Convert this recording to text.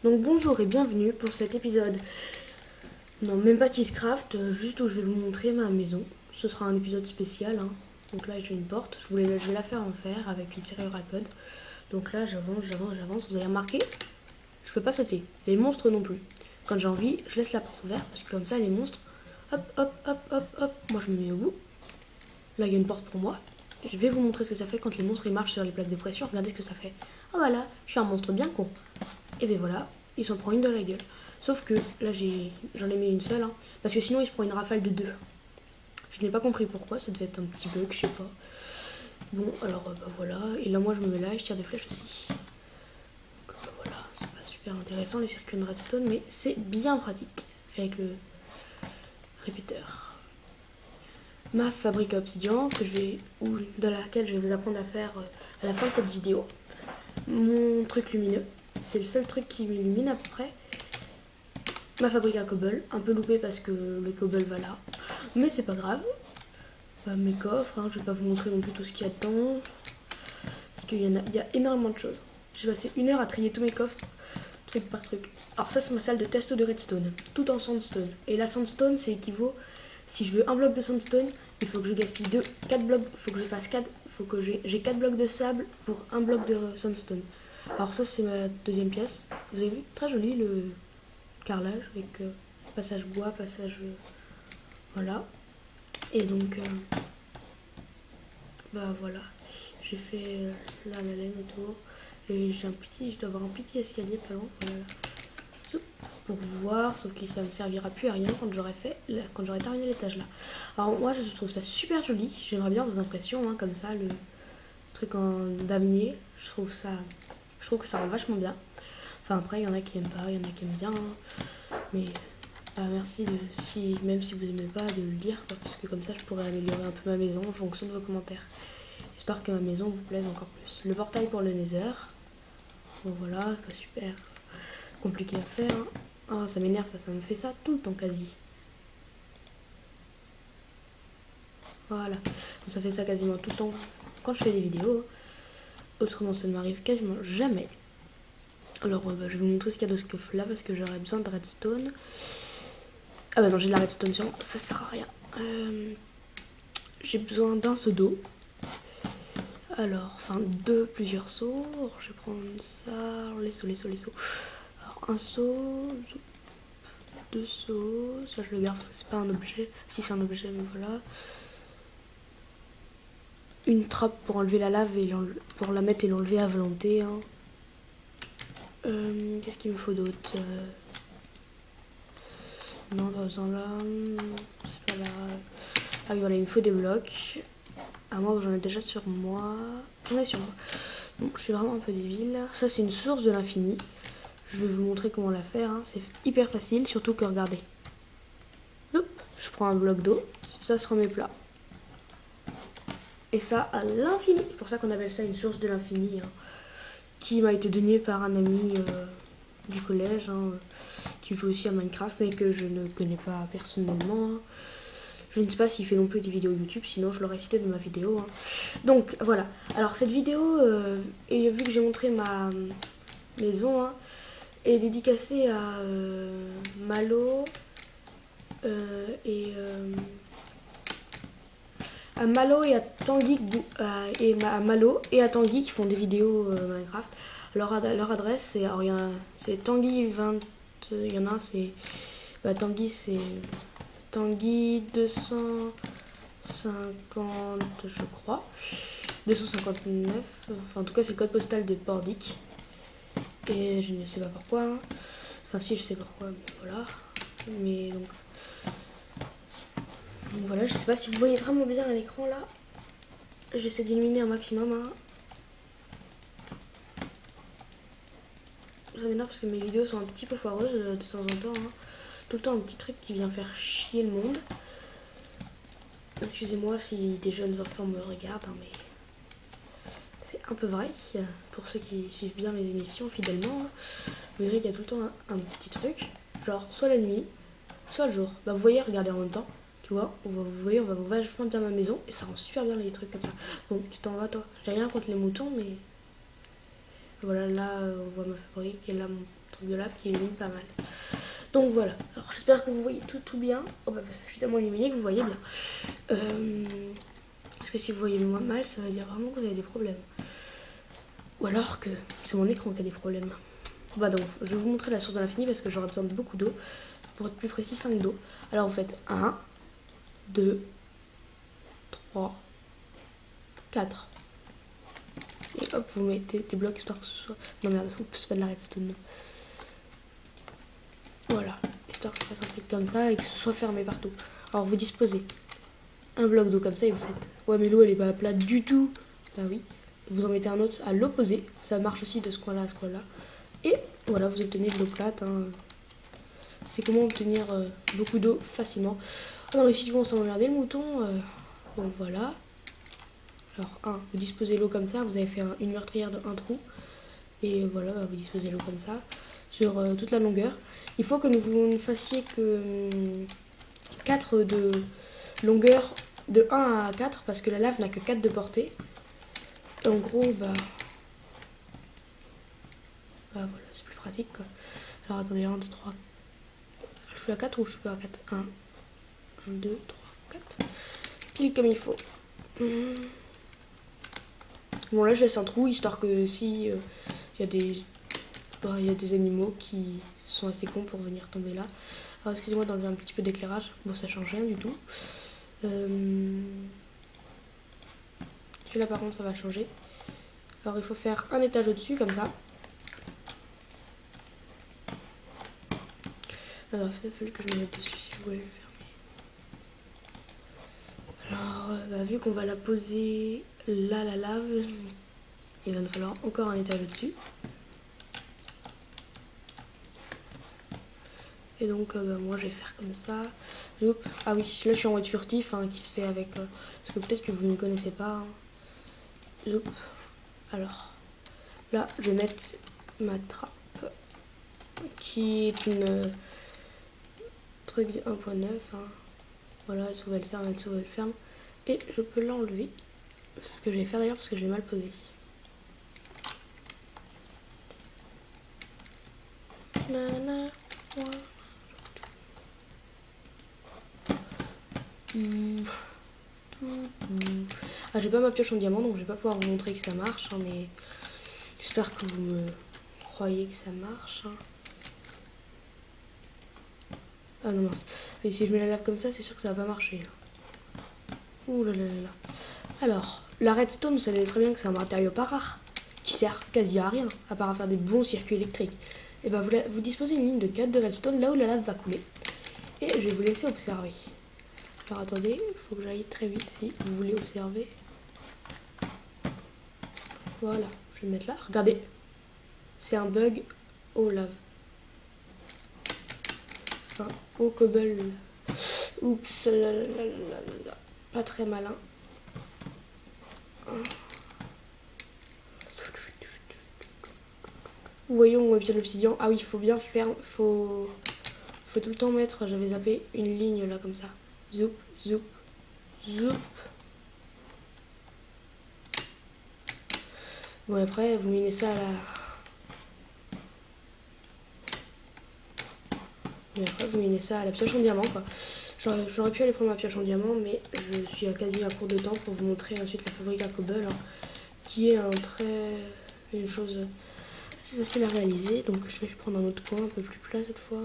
Donc bonjour et bienvenue pour cet épisode, non même pas Tizcraft, juste où je vais vous montrer ma maison. Ce sera un épisode spécial, hein. Donc là j'ai une porte, je vais la faire en fer avec une serrure à code. Donc là j'avance, vous avez remarqué, je peux pas sauter, les monstres non plus. Quand j'ai envie, je laisse la porte ouverte parce que comme ça les monstres, hop hop hop hop hop, moi je me mets au bout. Là il y a une porte pour moi. Je vais vous montrer ce que ça fait quand les monstres ils marchent sur les plaques de pression, regardez ce que ça fait. Oh voilà, je suis un monstre bien con. Et ben voilà, il s'en prend une de la gueule. Sauf que là j'en ai mis une seule, hein, parce que sinon il se prend une rafale de deux. Je n'ai pas compris pourquoi, ça devait être un petit bug, je sais pas. Bon, alors bah voilà, et là moi je me mets là et je tire des flèches aussi. Donc, bah, voilà, c'est pas super intéressant les circuits de redstone, mais c'est bien pratique avec le répéteur. Ma fabrique à obsidian, dans laquelle je vais vous apprendre à faire à la fin de cette vidéo. Mon truc lumineux, c'est le seul truc qui m'illumine à peu près. Ma fabrique à cobble, un peu loupé parce que le cobble va là, mais c'est pas grave. Mes coffres, hein, je vais pas vous montrer non plus tout ce qu'il y a dedans, parce qu'il y a énormément de choses. J'ai passé 1 heure à trier tous mes coffres, truc par truc. Alors ça c'est ma salle de test de redstone, tout en sandstone. Et la sandstone c'est équivaut, si je veux un bloc de sandstone, il faut que je gaspille 4 blocs, faut que j'ai 4 blocs de sable pour un bloc de sandstone. Alors ça c'est ma deuxième pièce, vous avez vu, très joli le carrelage avec passage bois, passage voilà. Et donc bah voilà, j'ai fait là la laine autour et je dois avoir un petit escalier pas loin, voilà, pour voir, sauf que ça me servira plus à rien quand j'aurai terminé l'étage là. Alors moi je trouve ça super joli, j'aimerais bien vos impressions, hein, comme ça, le truc en damier, je trouve que ça rend vachement bien. Enfin après il y en a qui aiment pas, il y en a qui aiment bien, hein. Mais merci même si vous aimez pas, de le dire, quoi, parce que comme ça je pourrais améliorer un peu ma maison en fonction de vos commentaires, histoire que ma maison vous plaise encore plus. Le portail pour le nether, bon voilà, pas super compliqué à faire, hein. Oh, ça m'énerve, ça me fait ça tout le temps quasi. Voilà, ça fait ça quasiment tout le temps quand je fais des vidéos, autrement ça ne m'arrive quasiment jamais. Alors je vais vous montrer ce qu'il y a de ce coffre là parce que j'aurais besoin de redstone. Ah bah non, j'ai de la redstone sur moi, ça sert à rien. J'ai besoin d'un seau d'eau. Alors, enfin de plusieurs seaux. Alors, je vais prendre ça, alors, les seaux. Alors un seau, 2 seaux, ça je le garde parce que c'est pas un objet. Si c'est un objet, mais voilà. Une trappe pour enlever la lave et pour la mettre et l'enlever à volonté, hein. Qu'est-ce qu'il me faut d'autre? Non, pas besoin là. C'est pas là. Ah oui, voilà, il me faut des blocs. À moi, j'en ai déjà sur moi. J'en ai sur moi. Bon, je suis vraiment un peu débile. Ça, c'est une source de l'infini. Je vais vous montrer comment la faire, hein. C'est hyper facile, surtout que regardez. Hop, je prends un bloc d'eau, ça se remet plat. Et ça à l'infini. C'est pour ça qu'on appelle ça une source de l'infini, hein, qui m'a été donnée par un ami du collège, hein, qui joue aussi à Minecraft, mais que je ne connais pas personnellement, hein. Je ne sais pas s'il fait non plus des vidéos YouTube, sinon je l'aurais cité dans ma vidéo, hein. Donc voilà, alors cette vidéo, et vu que j'ai montré ma maison, hein, est dédicacée à Malo à Malo et à Tanguy à Malo et à Tanguy qui font des vidéos Minecraft. Leur adresse c'est Tanguy 20, il y en a un c'est Tanguy, c'est Tanguy 250 je crois, 259, enfin en tout cas c'est le code postal de Pordic et je ne sais pas pourquoi, hein. Enfin si je sais pourquoi, mais voilà. Mais donc voilà, je sais pas si vous voyez vraiment bien à l'écran là. J'essaie d'illuminer un maximum, hein. Ça m'énerve parce que mes vidéos sont un petit peu foireuses de temps en temps, hein. Tout le temps un petit truc qui vient faire chier le monde. Excusez-moi si des jeunes enfants me regardent, hein, mais c'est un peu vrai. Pour ceux qui suivent bien mes émissions fidèlement, hein, vous verrez qu'il y a tout le temps un petit truc. Genre soit la nuit, soit le jour. Bah vous voyez, regardez en même temps. Tu vois, vous voyez, on va vachement bien ma maison et ça rend super bien les trucs comme ça. Bon, tu t'en vas toi. J'ai rien contre les moutons, mais voilà, là on voit ma fabrique et là mon truc de lave qui illumine pas mal. Donc voilà, alors j'espère que vous voyez tout bien. Oh bah je suis tellement illuminée que vous voyez bien. Parce que si vous voyez moins mal, ça veut dire vraiment que vous avez des problèmes. Ou alors que c'est mon écran qui a des problèmes. Bah donc je vais vous montrer la source de l'infini parce que j'aurai besoin de beaucoup d'eau. Pour être plus précis, 5 d'eau. Alors vous faites 1, 2, 3, 4. Et hop, vous mettez des blocs histoire que ce soit... Non merde, c'est pas de la redstone. Voilà, histoire que ça fasse un truc comme ça et que ce soit fermé partout. Alors vous disposez un bloc d'eau comme ça et vous faites... Ouais mais l'eau elle est pas plate du tout. Bah oui. Vous en mettez un autre à l'opposé. Ça marche aussi de ce coin-là à ce coin-là. Et voilà, vous obtenez de l'eau plate. Hein. C'est comment obtenir beaucoup d'eau facilement. Ah non mais si tu veux on s'en emmerder le mouton. Donc voilà. Alors vous disposez l'eau comme ça. Vous avez fait une meurtrière de 1 trou. Et voilà, vous disposez l'eau comme ça. Sur toute la longueur. Il faut que vous ne fassiez que 4 de longueur de 1 à 4 parce que la lave n'a que 4 de portée. Et en gros, bah voilà, c'est plus pratique quoi. Alors attendez, 1, 2, 3. Je suis à 4 ou je suis pas à 4 1, 2, 3, 4. Pile comme il faut. Bon là je laisse un trou histoire que si il y a des animaux qui sont assez cons pour venir tomber là. Alors excusez-moi d'enlever un petit peu d'éclairage. Bon ça change rien du tout. Celui-là par contre ça va changer. Alors il faut faire un étage au-dessus comme ça. Alors il a fallu que je me mette dessus si vous voulez le fermer. Alors vu qu'on va la poser là la lave, il va nous falloir encore un étage au-dessus. Et donc moi je vais faire comme ça. Ah oui, là je suis en mode furtif hein, qui se fait avec... parce que peut-être que vous ne connaissez pas. Hein. Alors là je vais mettre ma trappe qui est une truc de 1.9. Hein. Voilà, elle s'ouvre, elle ferme, elle s'ouvre, elle ferme. Et je peux l'enlever. C'est ce que je vais faire d'ailleurs parce que je l'ai mal posé. Nana, moi. Ah, j'ai pas ma pioche en diamant donc je vais pas pouvoir vous montrer que ça marche hein, mais j'espère que vous me croyez que ça marche hein. Ah non mince, mais si je mets la lave comme ça c'est sûr que ça va pas marcher. Ouh là là là là. Alors la redstone vous savez très bien que c'est un matériau pas rare qui sert quasi à rien à part à faire des bons circuits électriques. Et ben vous disposez une ligne de 4 de redstone là où la lave va couler et je vais vous laisser observer. Alors attendez, il faut que j'aille très vite si vous voulez observer. Voilà, je vais le mettre là. Regardez, c'est un bug au lave. Enfin, au cobble. Oups, là, là, là, là, là. Pas très malin. Voyons où est bien l'obsidian. Ah oui, il faut bien faire, faut tout le temps mettre, j'avais zappé, une ligne là comme ça. Zoup, zoup, zoup. Bon après vous minez ça à la... Mais après vous minez ça à la pioche en diamant quoi. J'aurais pu aller prendre ma pioche en diamant mais je suis à quasi à court de temps pour vous montrer ensuite la fabrique à cobble hein, qui est une chose assez facile à réaliser. Donc je vais prendre un autre coin un peu plus plat cette fois.